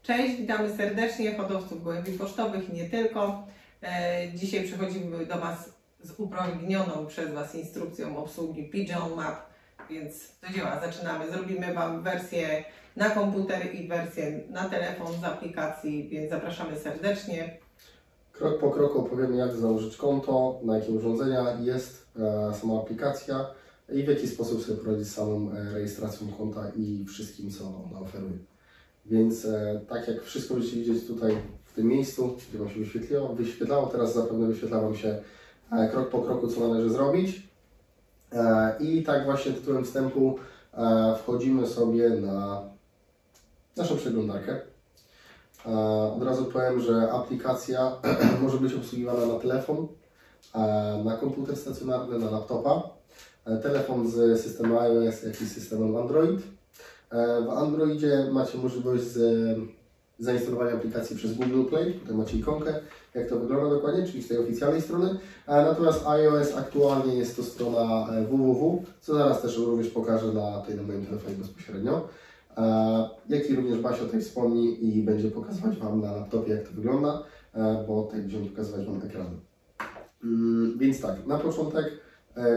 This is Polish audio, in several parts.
Cześć, witamy serdecznie hodowców gołębi pocztowych i nie tylko. Dzisiaj przechodzimy do Was z upragnioną przez Was instrukcją obsługi Pigeon Map, więc do dzieła, zaczynamy. Zrobimy Wam wersję na komputer i wersję na telefon z aplikacji, więc zapraszamy serdecznie. Krok po kroku opowiemy, jak założyć konto, na jakie urządzenia jest sama aplikacja i w jaki sposób sobie poradzić z samą rejestracją konta i wszystkim, co ona oferuje. Więc tak jak wszystko będziecie widzieć tutaj w tym miejscu, gdzie Wam się wyświetlało, teraz zapewne wyświetla Wam się krok po kroku, co należy zrobić. I tak właśnie tytułem wstępu wchodzimy sobie na naszą przeglądarkę. Od razu powiem, że aplikacja może być obsługiwana na telefon, na komputer stacjonarny, na laptopa, telefon z systemem iOS, jak i systemem Android. W Androidzie macie możliwość zainstalowania aplikacji przez Google Play, tutaj macie ikonkę, jak to wygląda dokładnie, czyli z tej oficjalnej strony. Natomiast iOS aktualnie jest to strona www, co zaraz też również pokażę na moim telefonie bezpośrednio. Jak i również Basia tutaj wspomni i będzie pokazywać Wam na laptopie, jak to wygląda, bo tutaj będziemy pokazywać Wam ekran. Więc tak, na początek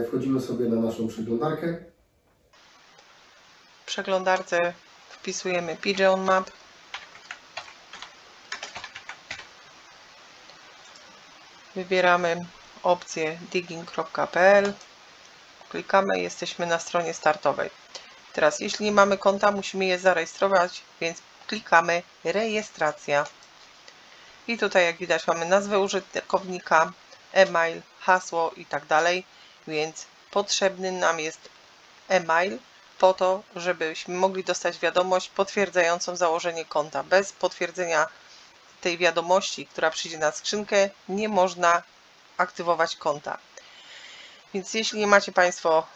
wchodzimy sobie na naszą przeglądarkę. W przeglądarce wpisujemy Pigeon Map. Wybieramy opcję digging.pl. Klikamy, jesteśmy na stronie startowej. Teraz, jeśli nie mamy konta, musimy je zarejestrować, więc klikamy rejestracja. I tutaj, jak widać, mamy nazwę użytkownika, e-mail, hasło i tak dalej, więc potrzebny nam jest e-mail po to, żebyśmy mogli dostać wiadomość potwierdzającą założenie konta. Bez potwierdzenia tej wiadomości, która przyjdzie na skrzynkę, nie można aktywować konta. Więc jeśli nie macie Państwo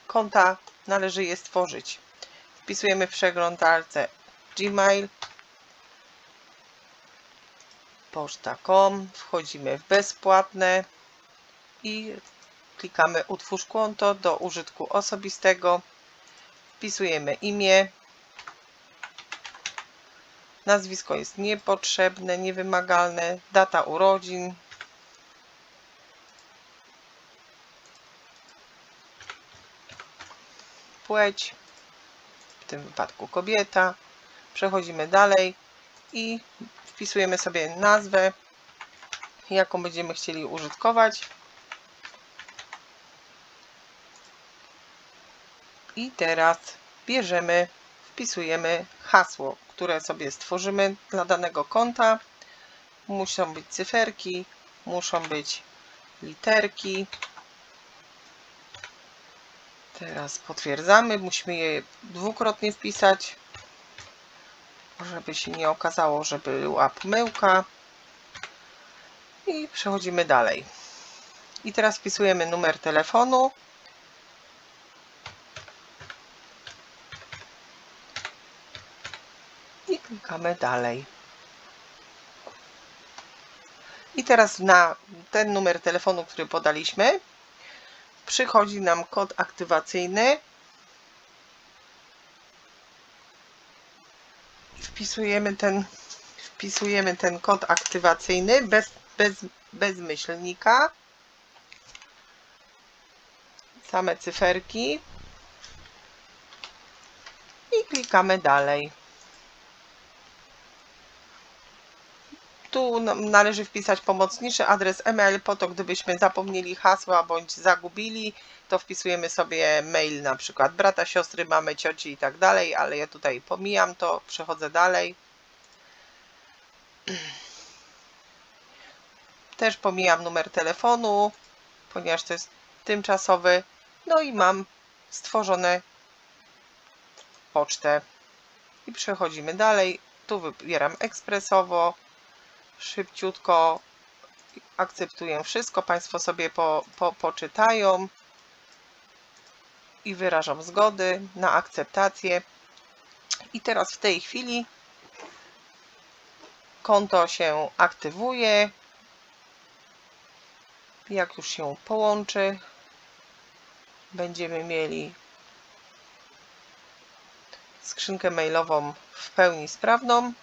konta, należy je stworzyć. Wpisujemy w przeglądarce Gmail, poczta.com, wchodzimy w bezpłatne i klikamy utwórz konto do użytku osobistego. Wpisujemy imię, nazwisko jest niepotrzebne, niewymagalne, data urodzin, płeć, w tym wypadku kobieta. Przechodzimy dalej i wpisujemy sobie nazwę, jaką będziemy chcieli użytkować. I teraz wpisujemy hasło, które sobie stworzymy dla danego konta. Muszą być cyferki, muszą być literki. Teraz potwierdzamy, musimy je dwukrotnie wpisać, żeby się nie okazało, że była pomyłka. I przechodzimy dalej. I teraz wpisujemy numer telefonu. I klikamy dalej. I teraz na ten numer telefonu, który podaliśmy, przychodzi nam kod aktywacyjny. Wpisujemy ten kod aktywacyjny bez myślnika. Same cyferki. I klikamy dalej. Tu należy wpisać pomocniczy adres e-mail po to, gdybyśmy zapomnieli hasła bądź zagubili, to wpisujemy sobie mail na przykład brata, siostry, mamy, cioci i tak dalej, ale ja tutaj pomijam to, przechodzę dalej. Też pomijam numer telefonu, ponieważ to jest tymczasowy. No i mam stworzone pocztę. I przechodzimy dalej. Tu wybieram ekspresowo. Szybciutko akceptuję wszystko. Państwo sobie poczytają i wyrażam zgody na akceptację. I teraz w tej chwili konto się aktywuje. Jak już się połączy, będziemy mieli skrzynkę mailową w pełni sprawną.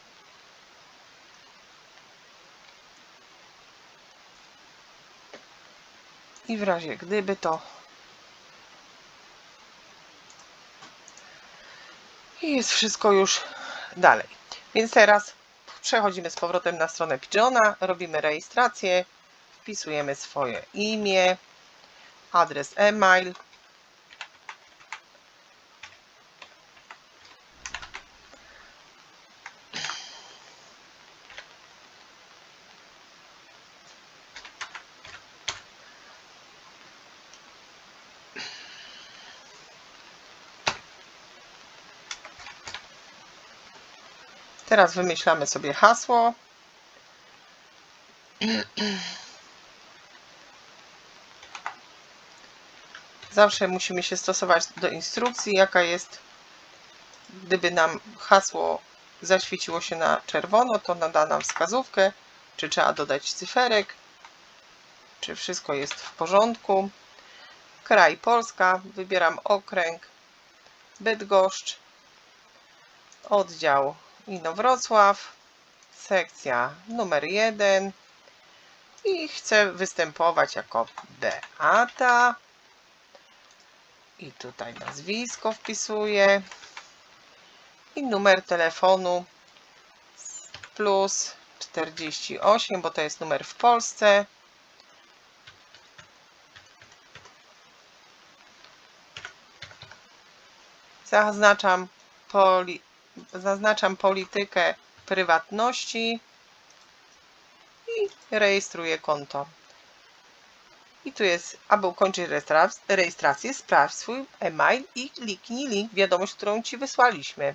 I w razie gdyby to i jest wszystko już dalej. Więc teraz przechodzimy z powrotem na stronę Pigeona, robimy rejestrację, wpisujemy swoje imię, adres e-mail. Teraz wymyślamy sobie hasło. Zawsze musimy się stosować do instrukcji, jaka jest. Gdyby nam hasło zaświeciło się na czerwono, to nada nam wskazówkę, czy trzeba dodać cyferek, czy wszystko jest w porządku. Kraj Polska, wybieram okręg Bydgoszcz, oddział Inowrocław, sekcja numer 1 i chcę występować jako Beata. I tutaj nazwisko wpisuję i numer telefonu plus 48, bo to jest numer w Polsce. Zaznaczam politykę prywatności i rejestruję konto. I tu jest, aby ukończyć rejestrację, sprawdź swój e-mail i kliknij link wiadomość, którą Ci wysłaliśmy.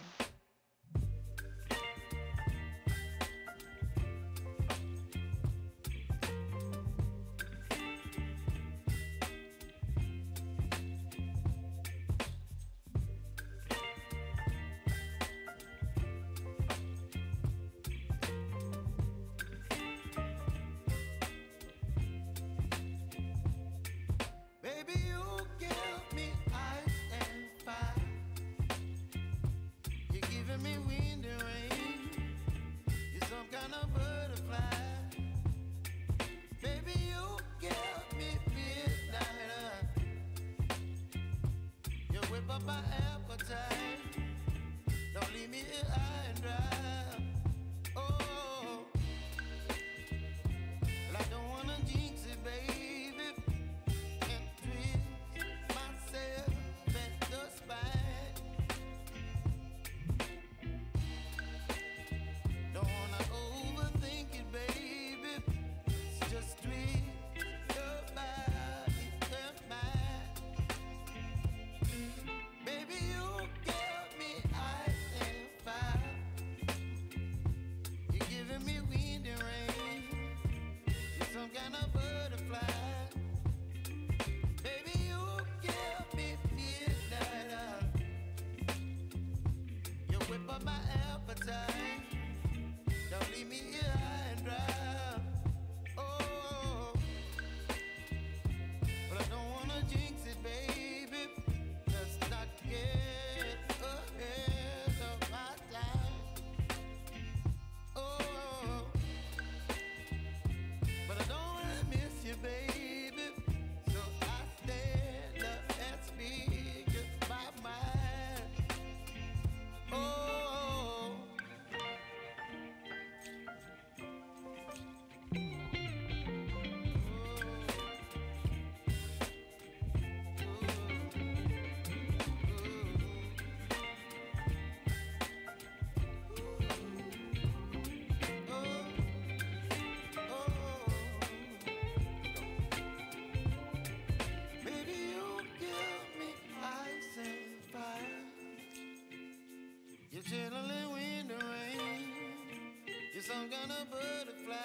Some kind of butterfly,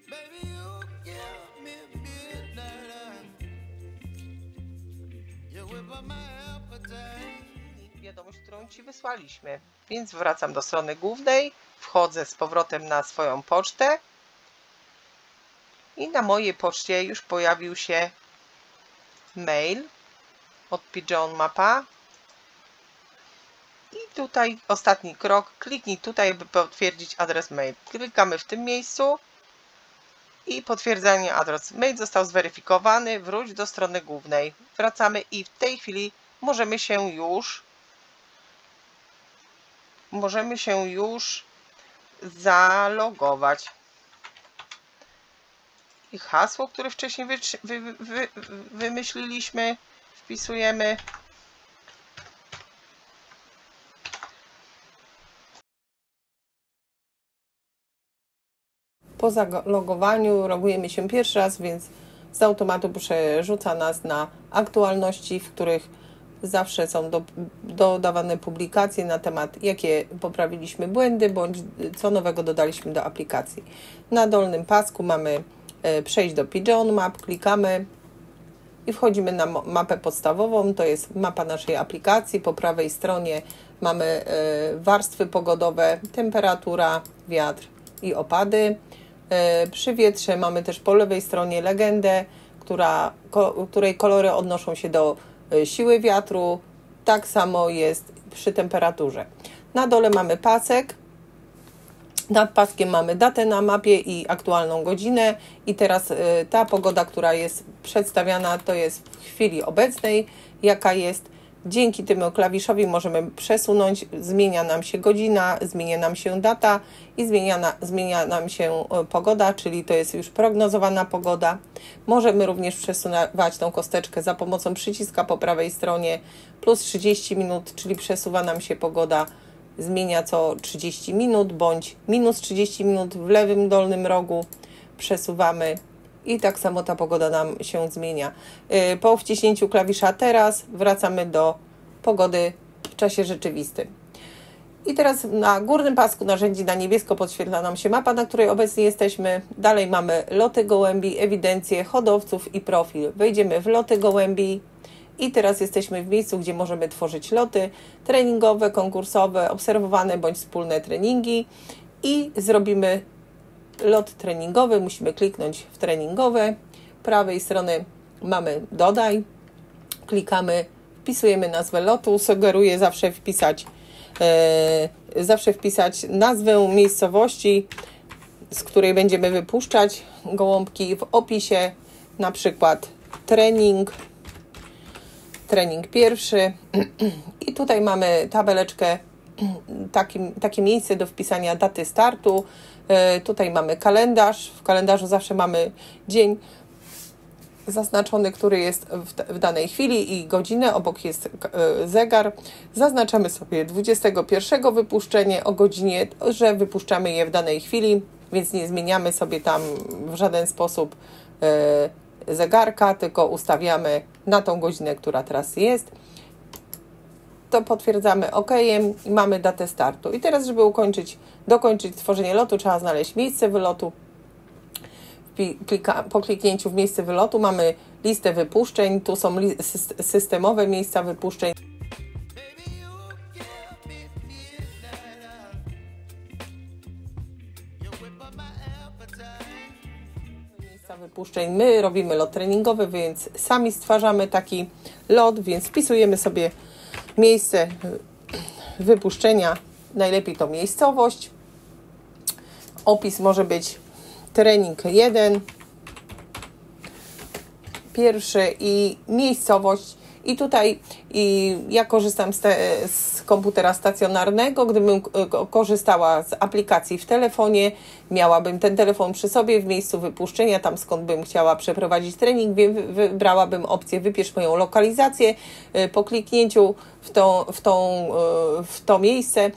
baby, you give me midnight. You whip up my appetite. Wiadomość, którą Ci wysłaliśmy. Więc wracam do strony głównej, wchodzę z powrotem na swoją pocztę i na mojej poczcie już pojawił się mail od Pigeon Mapa. tutaj ostatni krok, kliknij tutaj, by potwierdzić adres mail. Klikamy w tym miejscu i potwierdzenie adres mail został zweryfikowany. Wróć do strony głównej. Wracamy i w tej chwili możemy się już zalogować. I hasło, które wcześniej wymyśliliśmy, wpisujemy. Po zalogowaniu logujemy się pierwszy raz, więc z automatu przerzuca nas na aktualności, w których zawsze są dodawane publikacje na temat, jakie poprawiliśmy błędy, bądź co nowego dodaliśmy do aplikacji. Na dolnym pasku mamy przejść do Pigeon Map, klikamy i wchodzimy na mapę podstawową, to jest mapa naszej aplikacji. Po prawej stronie mamy warstwy pogodowe, temperatura, wiatr i opady. Przy wietrze mamy też po lewej stronie legendę, której kolory odnoszą się do siły wiatru. Tak samo jest przy temperaturze. Na dole mamy pasek. Nad paskiem mamy datę na mapie i aktualną godzinę. I teraz ta pogoda, która jest przedstawiana, to jest w chwili obecnej, jaka jest. Dzięki temu klawiszowi możemy przesunąć, zmienia nam się godzina, zmienia nam się data i zmienia nam się pogoda, czyli to jest już prognozowana pogoda. Możemy również przesuwać tą kosteczkę za pomocą przyciska po prawej stronie plus 30 minut, czyli przesuwa nam się pogoda, zmienia co 30 minut, bądź minus 30 minut w lewym dolnym rogu przesuwamy. I tak samo ta pogoda nam się zmienia. Po wciśnięciu klawisza teraz wracamy do pogody w czasie rzeczywistym. I teraz na górnym pasku narzędzi na niebiesko podświetla nam się mapa, na której obecnie jesteśmy. Dalej mamy loty gołębi, ewidencję hodowców i profil. Wejdziemy w loty gołębi i teraz jesteśmy w miejscu, gdzie możemy tworzyć loty treningowe, konkursowe, obserwowane bądź wspólne treningi i zrobimy lot treningowy, musimy kliknąć w treningowe. Prawej strony mamy dodaj, klikamy, wpisujemy nazwę lotu, sugeruję zawsze wpisać nazwę miejscowości, z której będziemy wypuszczać gołąbki, w opisie na przykład trening pierwszy i tutaj mamy tabeleczkę, takie miejsce do wpisania daty startu. Tutaj mamy kalendarz. W kalendarzu zawsze mamy dzień zaznaczony, który jest w danej chwili i godzinę. Obok jest zegar. Zaznaczamy sobie 21 wypuszczenie o godzinie, że wypuszczamy je w danej chwili, więc nie zmieniamy sobie tam w żaden sposób zegarka, tylko ustawiamy na tą godzinę, która teraz jest. To potwierdzamy OK i mamy datę startu. I teraz, żeby dokończyć tworzenie lotu, trzeba znaleźć miejsce wylotu. Po kliknięciu w miejsce wylotu mamy listę wypuszczeń. Tu są systemowe miejsca wypuszczeń. My robimy lot treningowy, więc sami stwarzamy taki lot, więc wpisujemy sobie miejsce wypuszczenia, najlepiej to miejscowość. Opis może być trening 1, pierwszy i miejscowość. I tutaj ja korzystam z komputera stacjonarnego. Gdybym korzystała z aplikacji w telefonie, miałabym ten telefon przy sobie w miejscu wypuszczenia, tam skąd bym chciała przeprowadzić trening, wybrałabym opcję wybierz moją lokalizację. Po kliknięciu w to miejsce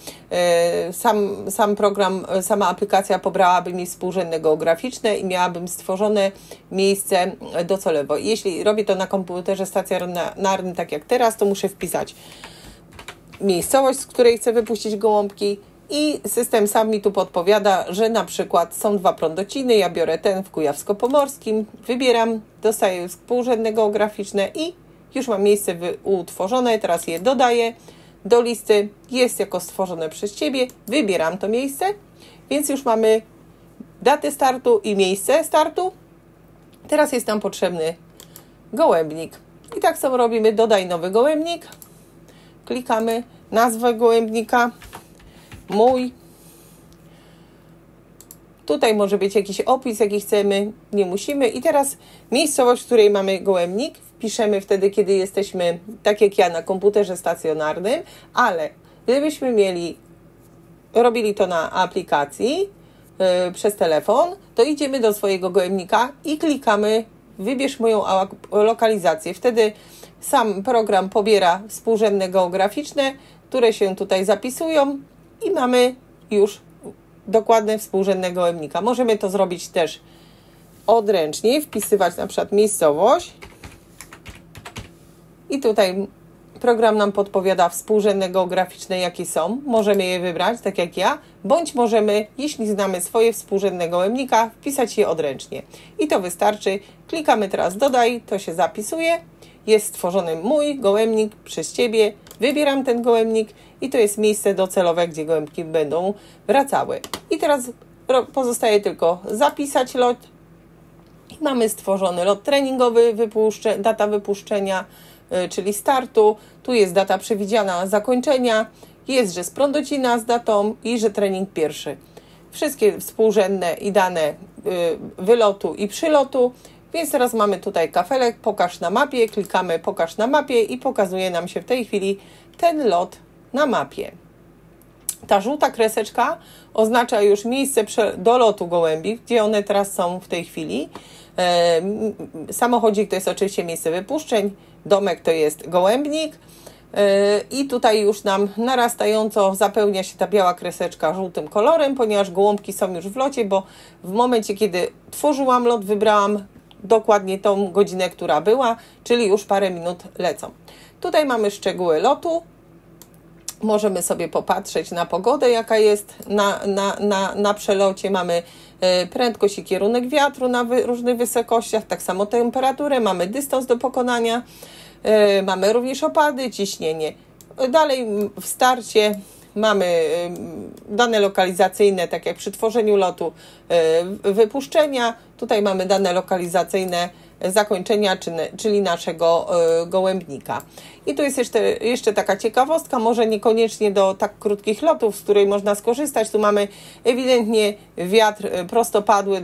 sam program, sama aplikacja pobrałaby mi współrzędne geograficzne i miałabym stworzone miejsce docelowo. Jeśli robię to na komputerze stacjonarnym, tak jak teraz, to muszę wpisać miejscowość, z której chcę wypuścić gołąbki i system sam mi tu podpowiada, że na przykład są 2 prądociny, ja biorę ten w Kujawsko-Pomorskim, wybieram, dostaję współrzędne geograficzne i już mam miejsce utworzone, teraz je dodaję do listy, jest jako stworzone przez Ciebie, wybieram to miejsce, więc już mamy datę startu i miejsce startu. Teraz jest nam potrzebny gołębnik. I tak samo robimy, dodaj nowy gołębnik, klikamy nazwę gołębnika, mój. Tutaj może być jakiś opis, jaki chcemy, nie musimy. I teraz miejscowość, w której mamy gołębnik, wpiszemy wtedy, kiedy jesteśmy, tak jak ja, na komputerze stacjonarnym, ale gdybyśmy robili to na aplikacji przez telefon, to idziemy do swojego gołębnika i klikamy wybierz moją lokalizację. Wtedy sam program pobiera współrzędne geograficzne, które się tutaj zapisują i mamy już dokładne współrzędne gołębnika. Możemy to zrobić też odręcznie, wpisywać na przykład miejscowość i tutaj program nam podpowiada współrzędne geograficzne, jakie są. Możemy je wybrać, tak jak ja, bądź możemy, jeśli znamy swoje współrzędne gołębnika, wpisać je odręcznie. I to wystarczy. Klikamy teraz dodaj, to się zapisuje. Jest stworzony mój gołębnik przez Ciebie. Wybieram ten gołębnik i to jest miejsce docelowe, gdzie gołębki będą wracały. I teraz pozostaje tylko zapisać lot. I mamy stworzony lot treningowy, data wypuszczenia, czyli startu. Tu jest data przewidziana zakończenia. Jest, że z prądocina z datą i że trening pierwszy. Wszystkie współrzędne i dane wylotu i przylotu. Więc teraz mamy tutaj kafelek, pokaż na mapie, klikamy pokaż na mapie i pokazuje nam się w tej chwili ten lot na mapie. Ta żółta kreseczka oznacza już miejsce dolotu gołębi, gdzie one teraz są w tej chwili. Samochodzik to jest oczywiście miejsce wypuszczeń, domek to jest gołębnik i tutaj już nam narastająco zapełnia się ta biała kreseczka żółtym kolorem, ponieważ gołąbki są już w locie, bo w momencie, kiedy tworzyłam lot, wybrałam dokładnie tą godzinę, która była, czyli już parę minut lecą. Tutaj mamy szczegóły lotu. Możemy sobie popatrzeć na pogodę, jaka jest na przelocie. Mamy prędkość i kierunek wiatru na różnych wysokościach, tak samo temperaturę, mamy dystans do pokonania, mamy również opady, ciśnienie. Dalej w starcie mamy dane lokalizacyjne, tak jak przy tworzeniu lotu, wypuszczenia. Tutaj mamy dane lokalizacyjne zakończenia, czyli naszego gołębnika. I tu jest jeszcze taka ciekawostka, może niekoniecznie do tak krótkich lotów, z której można skorzystać. Tu mamy ewidentnie wiatr prostopadły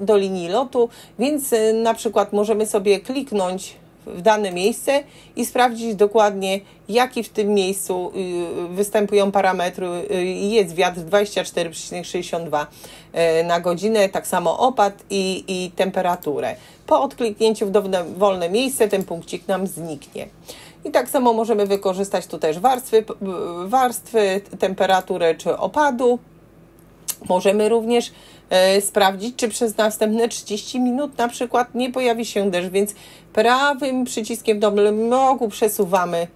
do linii lotu, więc na przykład możemy sobie kliknąć w dane miejsce i sprawdzić dokładnie, jaki w tym miejscu występują parametry. Jest wiatr 24,62 na godzinę, tak samo opad i temperaturę. Po odkliknięciu w dowolne miejsce ten punkcik nam zniknie. I tak samo możemy wykorzystać tu też warstwy, temperaturę czy opadu. Możemy również sprawdzić, czy przez następne 30 minut na przykład nie pojawi się deszcz, więc prawym przyciskiem dolnym rogu przesuwamy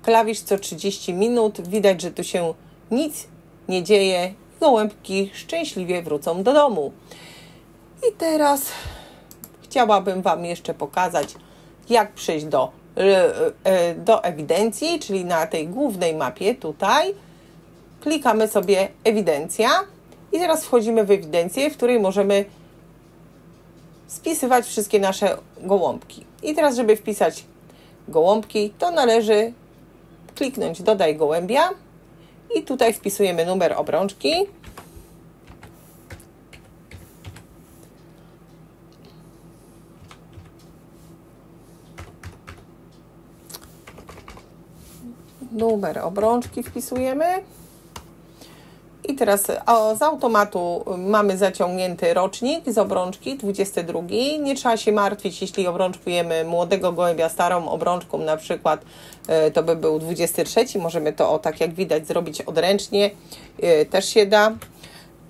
klawisz co 30 minut. Widać, że tu się nic nie dzieje. Gołębki szczęśliwie wrócą do domu. I teraz chciałabym Wam jeszcze pokazać, jak przejść do ewidencji, czyli na tej głównej mapie tutaj klikamy sobie ewidencja. I teraz wchodzimy w ewidencję, w której możemy spisywać wszystkie nasze gołąbki. I teraz, żeby wpisać gołąbki, to należy kliknąć dodaj gołębia i tutaj wpisujemy numer obrączki. Numer obrączki wpisujemy. I teraz z automatu mamy zaciągnięty rocznik z obrączki 22. Nie trzeba się martwić, jeśli obrączkujemy młodego gołębia starą obrączką, na przykład to by był 23. Możemy to, tak jak widać, zrobić odręcznie. Też się da.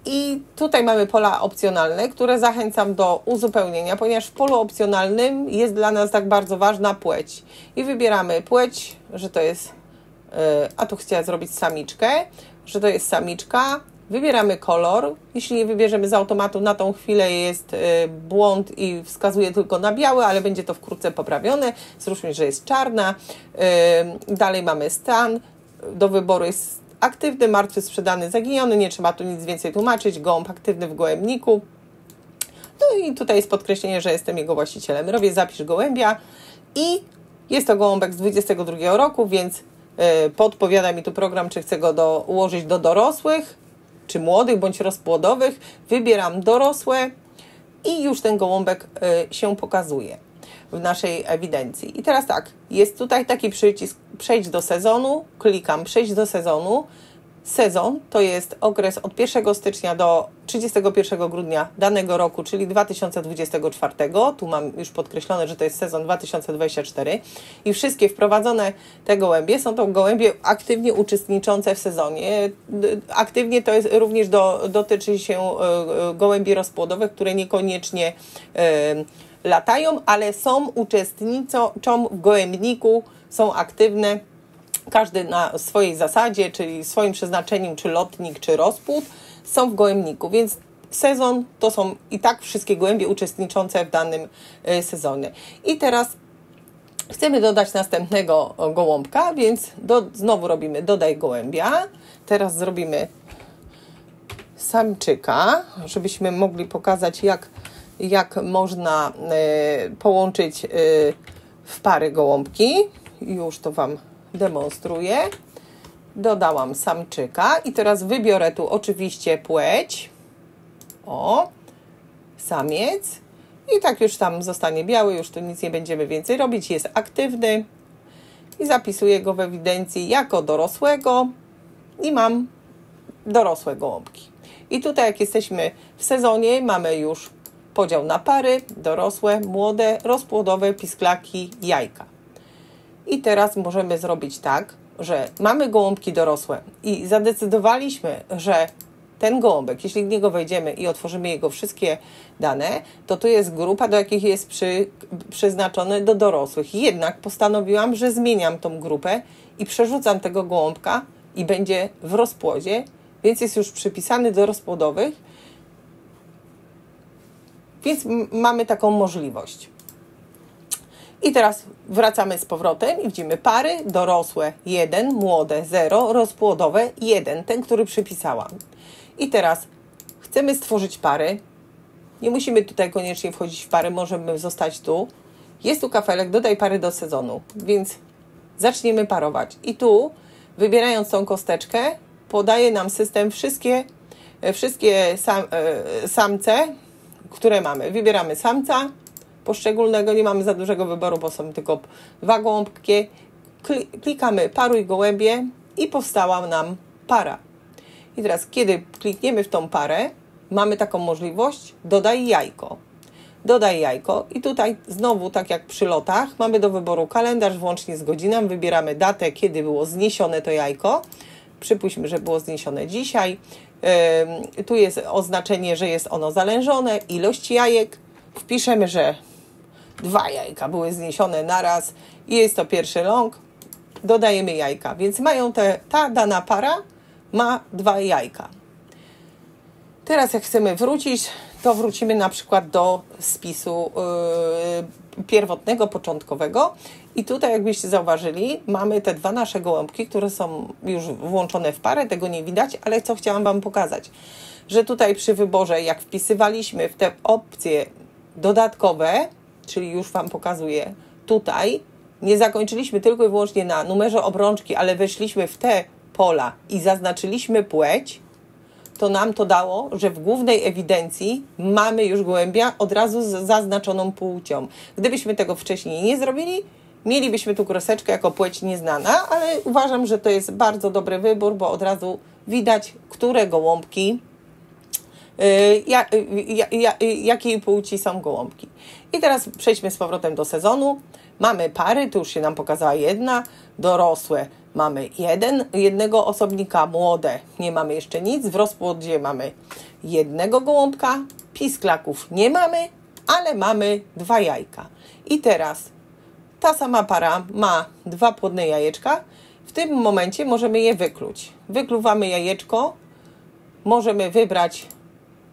I tutaj mamy pola opcjonalne, które zachęcam do uzupełnienia, ponieważ w polu opcjonalnym jest dla nas tak bardzo ważna płeć. I wybieramy płeć, że to jest, a tu chciałam zrobić samiczkę, że to jest samiczka. Wybieramy kolor. Jeśli nie wybierzemy z automatu, na tą chwilę jest błąd i wskazuje tylko na biały, ale będzie to wkrótce poprawione. Zróbmy, że jest czarna. Dalej mamy stan. Do wyboru jest aktywny, martwy, sprzedany, zaginiony. Nie trzeba tu nic więcej tłumaczyć. Gołąb aktywny w gołębniku. No i tutaj jest podkreślenie, że jestem jego właścicielem. Robię zapisz gołębia i jest to gołąbek z 22 roku, więc podpowiada mi tu program, czy chcę go ułożyć do dorosłych, czy młodych, bądź rozpłodowych. Wybieram dorosłe i już ten gołąbek się pokazuje w naszej ewidencji. I teraz tak, jest tutaj taki przycisk przejdź do sezonu, klikam przejść do sezonu. Sezon to jest okres od 1 stycznia do 31 grudnia danego roku, czyli 2024. Tu mam już podkreślone, że to jest sezon 2024 i wszystkie wprowadzone te gołębie są to gołębie aktywnie uczestniczące w sezonie. Aktywnie to jest również dotyczy się gołębi rozpłodowych, które niekoniecznie latają, ale uczestniczą w gołębniku, są aktywne. Każdy na swojej zasadzie, czyli swoim przeznaczeniem, czy lotnik, czy rozpłód, są w gołębniku, więc sezon to są i tak wszystkie gołębie uczestniczące w danym sezonie. I teraz chcemy dodać następnego gołąbka, więc znowu robimy dodaj gołębia. Teraz zrobimy samczyka, żebyśmy mogli pokazać, jak można połączyć w pary gołąbki. Już to Wam demonstruję. Dodałam samczyka i teraz wybiorę tu oczywiście płeć. O, samiec. I tak już tam zostanie biały, już tu nic nie będziemy więcej robić. Jest aktywny i zapisuję go w ewidencji jako dorosłego i mam dorosłe gołąbki. I tutaj jak jesteśmy w sezonie, mamy już podział na pary, dorosłe, młode, rozpłodowe, pisklaki, jajka. I teraz możemy zrobić tak, że mamy gołąbki dorosłe i zadecydowaliśmy, że ten gołąbek, jeśli w niego wejdziemy i otworzymy jego wszystkie dane, to tu jest grupa, do jakich jest przeznaczony do dorosłych. Jednak postanowiłam, że zmieniam tą grupę i przerzucam tego gołąbka i będzie w rozpłodzie, więc jest już przypisany do rozpłodowych, więc mamy taką możliwość. I teraz wracamy z powrotem i widzimy pary, dorosłe 1, młode 0, rozpłodowe 1, ten, który przypisałam. I teraz chcemy stworzyć pary. Nie musimy tutaj koniecznie wchodzić w pary, możemy zostać tu. Jest tu kafelek, dodaj pary do sezonu, więc zaczniemy parować. I tu, wybierając tą kosteczkę, podaje nam system wszystkie samce, które mamy. Wybieramy samca poszczególnego, nie mamy za dużego wyboru, bo są tylko 2 gołąbki. Klikamy paruj gołębie i powstała nam para. I teraz, kiedy klikniemy w tą parę, mamy taką możliwość dodaj jajko. Dodaj jajko i tutaj znowu, tak jak przy lotach, mamy do wyboru kalendarz włącznie z godziną. Wybieramy datę, kiedy było zniesione to jajko. Przypuśćmy, że było zniesione dzisiaj. Tu jest oznaczenie, że jest ono zalężone. Ilość jajek. Wpiszemy, że 2 jajka były zniesione naraz i jest to pierwszy ląg. Dodajemy jajka, więc ta dana para ma 2 jajka. Teraz jak chcemy wrócić, to wrócimy na przykład do spisu pierwotnego, początkowego i tutaj jakbyście zauważyli, mamy te 2 nasze gołąbki, które są już włączone w parę, tego nie widać, ale co chciałam Wam pokazać, że tutaj przy wyborze, jak wpisywaliśmy w te opcje dodatkowe, czyli już Wam pokazuję tutaj, nie zakończyliśmy tylko i wyłącznie na numerze obrączki, ale weszliśmy w te pola i zaznaczyliśmy płeć, to nam to dało, że w głównej ewidencji mamy już gołębia od razu z zaznaczoną płcią. Gdybyśmy tego wcześniej nie zrobili, mielibyśmy tu kreseczkę jako płeć nieznana, ale uważam, że to jest bardzo dobry wybór, bo od razu widać, które gołąbki, jakiej płci są gołąbki. I teraz przejdźmy z powrotem do sezonu. Mamy pary, tu już się nam pokazała jedna, dorosłe mamy jednego osobnika, młode nie mamy jeszcze nic, w rozpłodzie mamy jednego gołąbka, pisklaków nie mamy, ale mamy 2 jajka. I teraz ta sama para ma 2 płodne jajeczka, w tym momencie możemy je wykluć. Wykluwamy jajeczko, możemy wybrać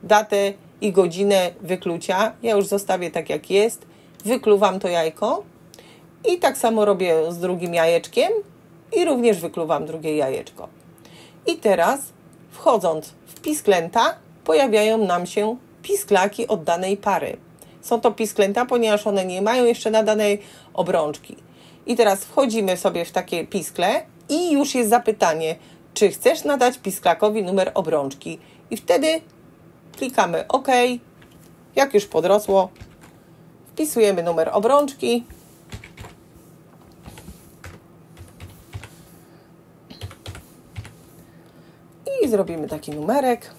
datę i godzinę wyklucia. Ja już zostawię tak jak jest, wykluwam to jajko i tak samo robię z drugim jajeczkiem i również wykluwam drugie jajeczko. I teraz wchodząc w pisklęta pojawiają nam się pisklaki od danej pary. Są to pisklęta, ponieważ one nie mają jeszcze nadanej obrączki. I teraz wchodzimy sobie w takie piskle i już jest zapytanie, czy chcesz nadać pisklakowi numer obrączki. I wtedy klikamy OK. Jak już podrosło, wpisujemy numer obrączki. I zrobimy taki numerek.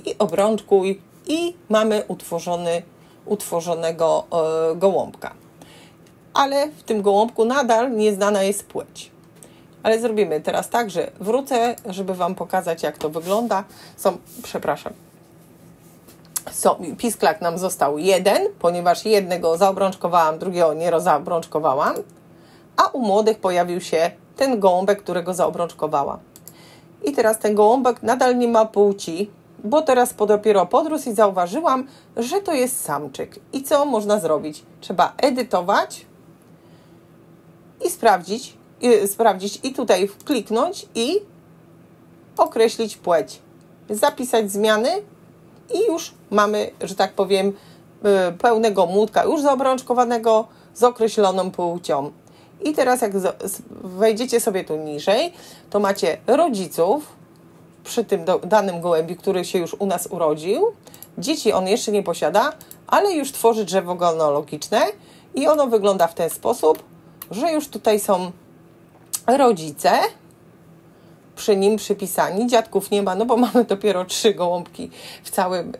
I obrączkuj. I mamy utworzonego gołąbka. Ale w tym gołąbku nadal nieznana jest płeć. Ale zrobimy teraz tak, że wrócę, żeby Wam pokazać, jak to wygląda. Pisklak nam został jeden, ponieważ jednego zaobrączkowałam, drugiego nie zaobrączkowałam, a u młodych pojawił się ten gołąbek, którego zaobrączkowałam. I teraz ten gołąbek nadal nie ma płci, bo teraz dopiero podrósł i zauważyłam, że to jest samczyk. I co można zrobić? Trzeba edytować i sprawdzić i tutaj kliknąć i określić płeć. Zapisać zmiany i już mamy, że tak powiem, pełnego młódka już zaobrączkowanego z określoną płcią. I teraz jak wejdziecie sobie tu niżej, to macie rodziców przy tym danym gołębi, który się już u nas urodził. Dzieci on jeszcze nie posiada, ale już tworzy drzewo genealogiczne i ono wygląda w ten sposób, że już tutaj są rodzice przy nim przypisani. Dziadków nie ma, no bo mamy dopiero 3 gołąbki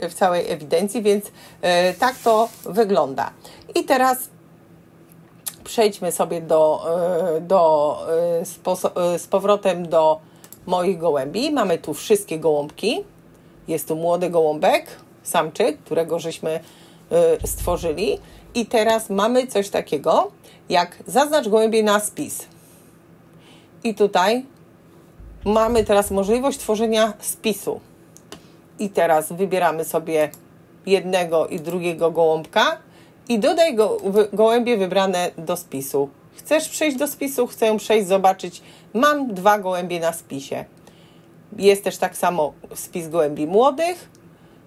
w całej ewidencji, więc tak to wygląda. I teraz przejdźmy sobie z powrotem do moich gołębi. Mamy tu wszystkie gołąbki. Jest tu młody gołąbek, samczyk, którego żeśmy stworzyli. I teraz mamy coś takiego, jak zaznacz gołębie na spis. I tutaj mamy teraz możliwość tworzenia spisu. I teraz wybieramy sobie jednego i drugiego gołąbka i dodaj gołębie wybrane do spisu. Chcesz przejść do spisu? Chcę przejść, zobaczyć. Mam 2 gołębie na spisie. Jest też tak samo spis gołębi młodych.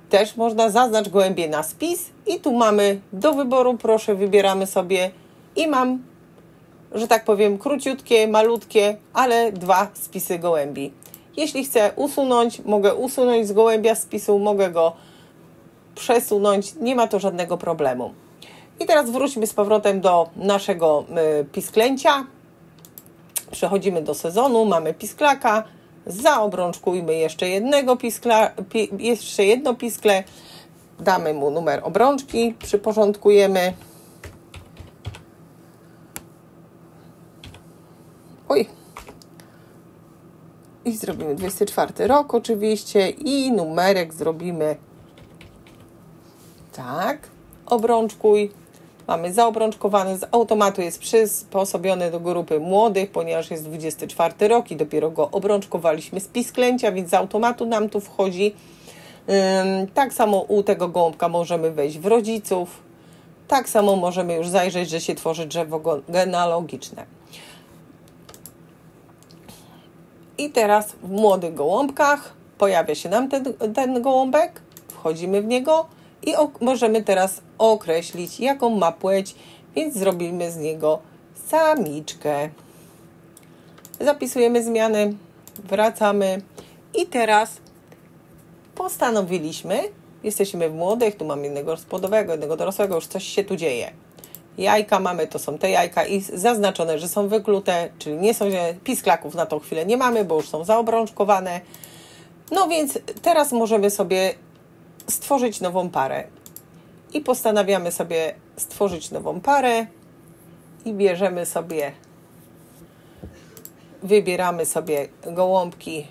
Też można zaznacz gołębie na spis. I tu mamy do wyboru, proszę, wybieramy sobie. I mam, że tak powiem, króciutkie, malutkie, ale 2 spisy gołębi. Jeśli chcę usunąć, mogę usunąć z gołębia spisu, mogę go przesunąć. Nie ma to żadnego problemu. I teraz wróćmy z powrotem do naszego pisklęcia. Przechodzimy do sezonu, mamy pisklaka. Zaobrączkujmy jeszcze jedno piskle. Damy mu numer obrączki, przyporządkujemy. I zrobimy 24 rok oczywiście i numerek zrobimy tak. Obrączkuj. Mamy zaobrączkowany, z automatu jest przysposobiony do grupy młodych, ponieważ jest 24 rok i dopiero go obrączkowaliśmy z pisklęcia, więc z automatu nam tu wchodzi. Tak samo u tego gołąbka możemy wejść w rodziców. Tak samo możemy już zajrzeć, że się tworzy drzewo genealogiczne. I teraz w młodych gołąbkach pojawia się nam ten gołąbek. Wchodzimy w niego. I możemy teraz określić, jaką ma płeć, więc zrobimy z niego samiczkę. Zapisujemy zmiany, wracamy i teraz postanowiliśmy, jesteśmy w młodych, tu mamy jednego rozpłodowego, jednego dorosłego, już coś się tu dzieje. Jajka mamy, to są te jajka i zaznaczone, że są wyklute, czyli nie są, pisklaków na tą chwilę nie mamy, bo już są zaobrączkowane. No więc teraz możemy sobie stworzyć nową parę. I postanawiamy sobie stworzyć nową parę i bierzemy sobie, wybieramy sobie gołąbki,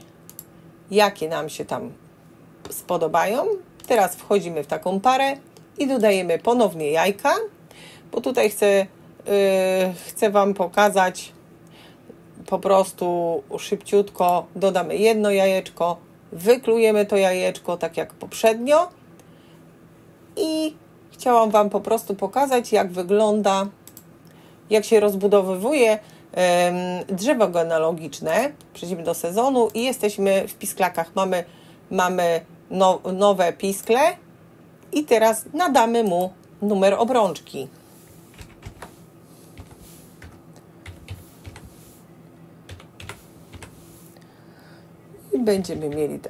jakie nam się tam spodobają. Teraz wchodzimy w taką parę i dodajemy ponownie jajka, bo tutaj chcę Wam pokazać po prostu szybciutko. Dodamy jedno jajeczko, wyklujemy to jajeczko tak jak poprzednio i chciałam Wam po prostu pokazać, jak wygląda, jak się rozbudowywuje drzewo genealogiczne. Przechodzimy do sezonu i jesteśmy w pisklakach. Mamy nowe piskle i teraz nadamy mu numer obrączki. będziemy mieli...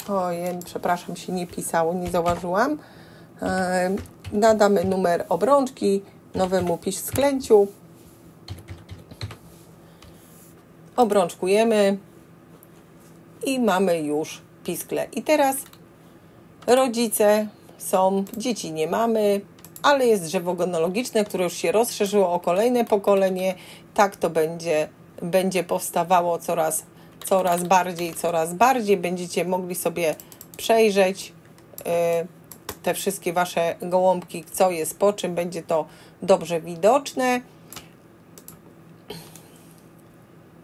Ojej, przepraszam, się nie pisało, nie zauważyłam. Nadamy numer obrączki nowemu pisklęciu. Obrączkujemy i mamy już piskle. I teraz rodzice są, dzieci nie mamy, ale jest drzewo genealogiczne, które już się rozszerzyło o kolejne pokolenie. Tak to będzie powstawało coraz bardziej. Będziecie mogli sobie przejrzeć te wszystkie wasze gołąbki, co jest po czym, będzie to dobrze widoczne.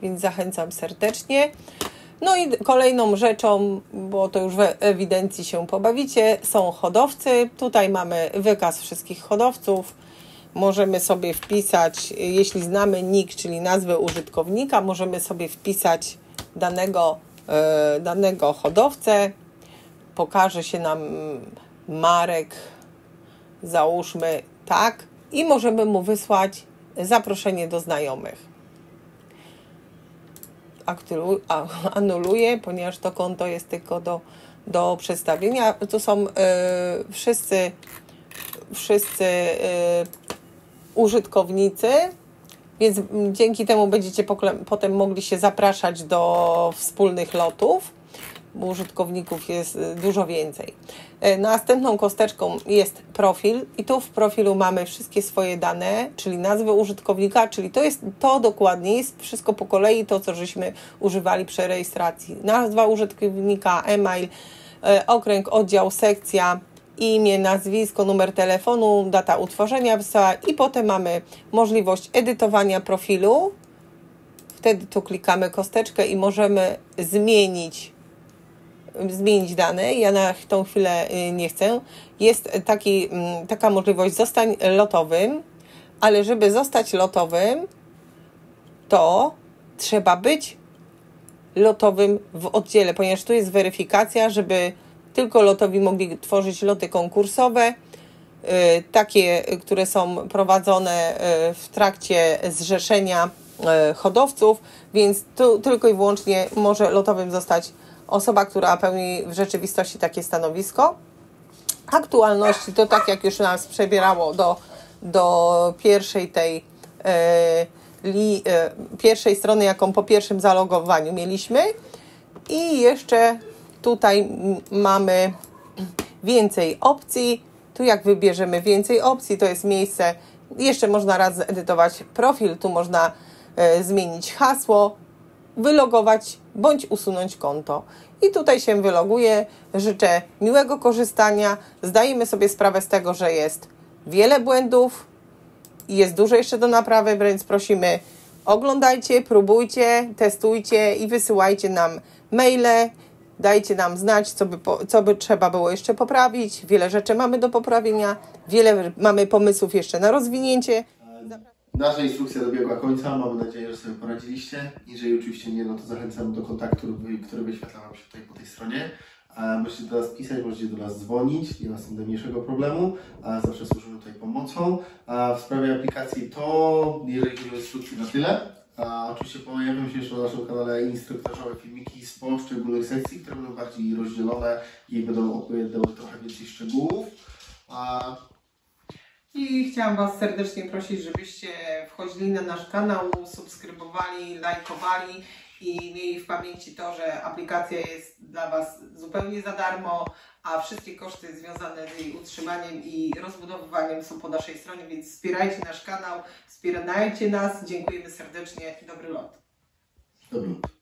Więc zachęcam serdecznie. No i kolejną rzeczą, bo to już w ewidencji się pobawicie, są hodowcy. Tutaj mamy wykaz wszystkich hodowców. Możemy sobie wpisać, jeśli znamy nick, czyli nazwę użytkownika, możemy sobie wpisać danego hodowcę. Pokaże się nam Marek, załóżmy tak, i możemy mu wysłać zaproszenie do znajomych. Anuluję, ponieważ to konto jest tylko do przedstawienia. Tu są wszyscy użytkownicy, więc dzięki temu będziecie potem mogli się zapraszać do wspólnych lotów, bo użytkowników jest dużo więcej. Następną kosteczką jest profil i tu w profilu mamy wszystkie swoje dane, czyli nazwę użytkownika, czyli to dokładnie jest wszystko po kolei, to co żeśmy używali przy rejestracji. Nazwa użytkownika, e-mail, okręg, oddział, sekcja, imię, nazwisko, numer telefonu, data utworzenia wysyła i potem mamy możliwość edytowania profilu. Wtedy tu klikamy kosteczkę i możemy zmienić dane. Ja na tą chwilę nie chcę. Jest taka możliwość, zostań lotowym, ale żeby zostać lotowym, to trzeba być lotowym w oddziale, ponieważ tu jest weryfikacja, żeby tylko lotowi mogli tworzyć loty konkursowe, takie, które są prowadzone w trakcie zrzeszenia hodowców, więc tu tylko i wyłącznie może lotowym zostać osoba, która pełni w rzeczywistości takie stanowisko. Aktualności to tak jak już nas przebierało do pierwszej pierwszej strony, jaką po pierwszym zalogowaniu mieliśmy. I jeszcze tutaj mamy więcej opcji. Tu jak wybierzemy więcej opcji, to jest miejsce, jeszcze można raz zedytować profil, tu można zmienić hasło, wylogować bądź usunąć konto. I tutaj się wyloguję. Życzę miłego korzystania. Zdajemy sobie sprawę z tego, że jest wiele błędów i jest dużo jeszcze do naprawy, więc prosimy, oglądajcie, próbujcie, testujcie i wysyłajcie nam maile. Dajcie nam znać, co by trzeba było jeszcze poprawić. Wiele rzeczy mamy do poprawienia, wiele mamy pomysłów jeszcze na rozwinięcie. Nasza instrukcja dobiegła końca, mamy nadzieję, że sobie poradziliście. Jeżeli oczywiście nie, no to zachęcam do kontaktu, który wyświetla Wam się tutaj po tej stronie. Możecie do nas pisać, możecie do nas dzwonić, nie ma z tym najmniejszego problemu. Zawsze służymy tutaj pomocą. W sprawie aplikacji to, jeżeli chodzi o instrukcje, na tyle. Oczywiście pojawią się jeszcze na naszym kanale instruktażowe filmiki z poszczególnych sekcji, które będą bardziej rozdzielone i będą opowiadały trochę więcej szczegółów. I chciałam Was serdecznie prosić, żebyście wchodzili na nasz kanał, subskrybowali, lajkowali i mieli w pamięci to, że aplikacja jest dla Was zupełnie za darmo, a wszystkie koszty związane z jej utrzymaniem i rozbudowywaniem są po naszej stronie, więc wspierajcie nasz kanał, wspierajcie nas, dziękujemy serdecznie, dobry lot. Dobry lot.